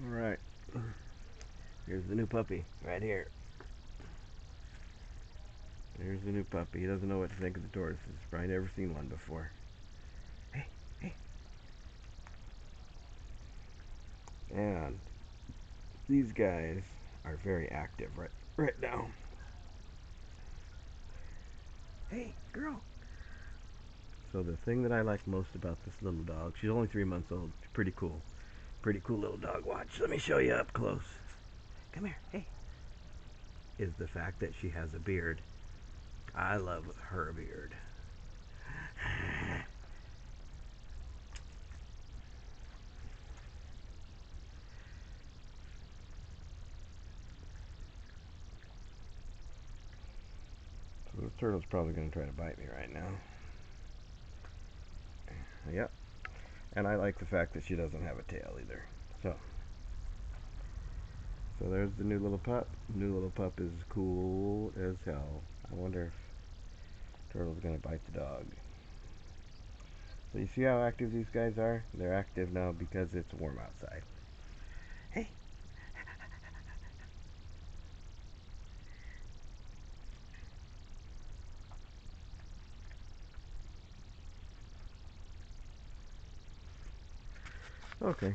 Alright, here's the new puppy, right here. There's the new puppy. He doesn't know what to think of the tortoises. Probably never seen one before. Hey, hey. And these guys are very active right now. Hey, girl. So the thing that I like most about this little dog, she's only 3 months old. She's pretty cool. Pretty cool little dog. Watch. Let me show you up close. Come here. Hey. Is the fact that she has a beard. I love her beard. So this turtle's probably going to try to bite me right now. Yep. And I like the fact that she doesn't have a tail either. So there's the new little pup. New little pup is cool as hell. I wonder if Turtle's gonna bite the dog. So you see how active these guys are? They're active now because it's warm outside. Hey. Okay.